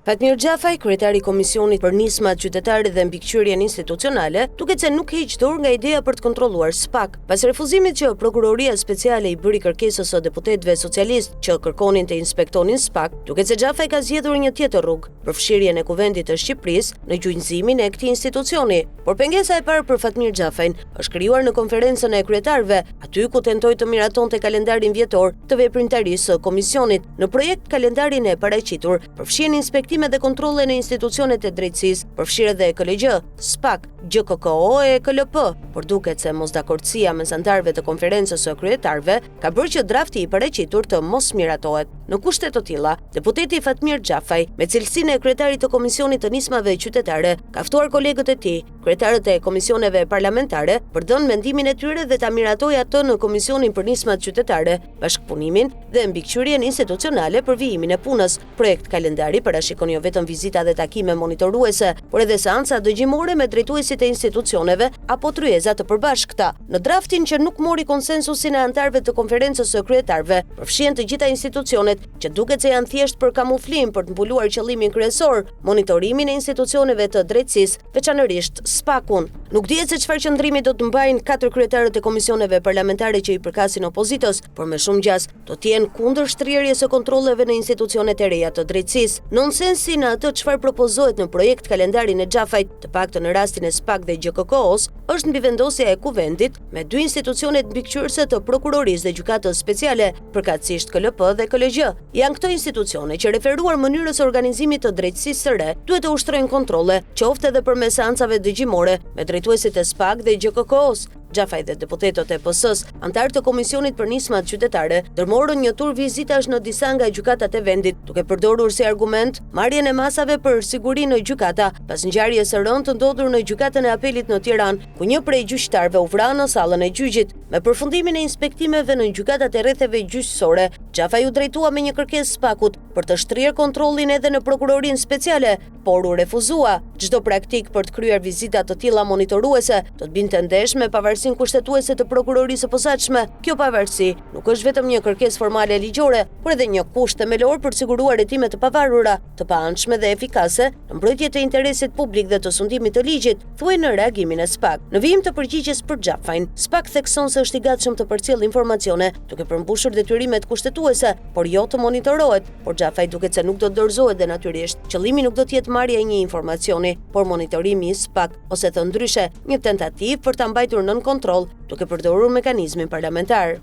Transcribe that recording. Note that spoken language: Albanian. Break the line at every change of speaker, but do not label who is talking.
Fatmir Xhafaj, kryetari i Komisionit për Nismat Qytetare dhe Mbikëqyrjen Institucionale, duket se nuk heq dorë nga ideja për të kontrolluar SPAK. Pas refuzimit që Prokuroria Speciale i bëri kërkesës së deputetëve socialistë që kërkonin të inspektonin SPAK, duket se Xhafaj ka zgjedhur një tjetër rrugë, përfshirjen e Kuvendit të Shqipërisë në gjunjëzimin e këtij institucioni. Por pengesa e parë për Fatmir Xhafajin është krijuar në konferencën e kryetarëve, aty ku tentoi të miratonte kalendarin vjetor të veprimtarisë së komisionit. Në projekt kalendarin e paraqitur përfshihen inspektime dhe kontrolle në institucionet e drejtësisë, përfshirë dhe KLG, SPAK, GKKO e KLP, por duket se mosdakordësia mes anëtarëve të konferencës së kryetarëve ka bërë që drafti i paraqitur të mos miratohet. Në kushte të tilla, deputeti Fatmir Xhafaj, me cilësinë e kryetarit të Komisionit të Nismave Qytetare, ka ftuar kolegët e tij, kryetarët e komisioneve parlamentare, për të dhënë mendimin e tyre dhe ta miratojë atë në Komisionin për Nismat Qytetare, bashkëpunimin dhe mbikëqyrjen institucionale për vijimin e punës. Projekt kalendari parashikon jo vetëm vizita dhe takime monitoruese, por edhe seanca dëgjimore me drejtuesit e institucioneve apo tryeza të përbashkëta. Në draftin që nuk mori konsensusin e anëtarëve të konferencës së kryetarëve, përfshihen të gjitha institucionet që duket se janë thjesht për kamuflim për të mbuluar qëllimin kryesor, monitorimin e institucioneve të drejtësisë, veçanërisht SPAK-un. Nuk dihet se çfarë qëndrimi do të mbajnë 4 kryetarët e komisioneve parlamentare që i përkasin opozitës, por me shumë gjas do të jenë kundër shtrierjes së kontrolleve në institucionet e reja të drejtësisë. Nonsensi në atë çfarë propozohet në projekt kalendarin e Xhafajt, të paktën në rastin e SPAK dhe GKKO-s, është mbivendosja e Kuvendit me 2 institucionet mbikëqyrëse të prokurorisë dhe gjykatës speciale, përkatësisht KLP dhe KLG. Janë këto institucione që referuar mënyrës së organizimit të drejtësisë së re duhet të ushtrojnë kontrolle, qoftë edhe përmes seancave dëgjimore me drejtuesit e SPAK dhe GKKO-s. Xhafaj dhe deputetët e PS-s, antarë të Komisionit për Nismat Qytetare, dërmorën një tur vizitash në disa nga gjykatat e vendit, duke përdorur si argument marrjen e masave për siguri në gjykata, pas ngjarjes së rëndë të ndodhur në gjykatën e Apelit në Tiranë, ku një prej gjyqtarëve u vra në sallën e gjyqit. Me përfundimin e inspektimeve në gjykatat e rretheve gjyqësore, Xhafaj u drejtua me një kërkesë SPAK-ut për të shtrirë kontrollin edhe në prokurorinë speciale, por u refuzua. Çdo praktik për të kryer vizita të tilla monitoruese do të binte ndesh me pavarësinë kushtetuese të prokurorisë së posaçme. Kjo pavarësi nuk është vetëm një kërkesë formale ligjore, por edhe një kusht themelor për të siguruar hetime të pavarura, të paanshme dhe efikase në mbrojtje të interesit publik dhe të sundimit të ligjit, thuaj në reagimin e SPAK. Në vijim të përgjigjes për Xhafajin, SPAK thekson se është i gatshëm të përcjellë informacione, duke përmbushur detyrimet kushtetuese, por jo të monitorohet. Por Xhafaj duket se nuk do të dorëzohet dhe natyrisht, qëllimi nuk do të jetë marrja e një informacioni, por monitorimi i SPAK, ose të ndryshe, një tentativë për ta mbajtur nën kontroll, duke përdorur mekanizmin parlamentar.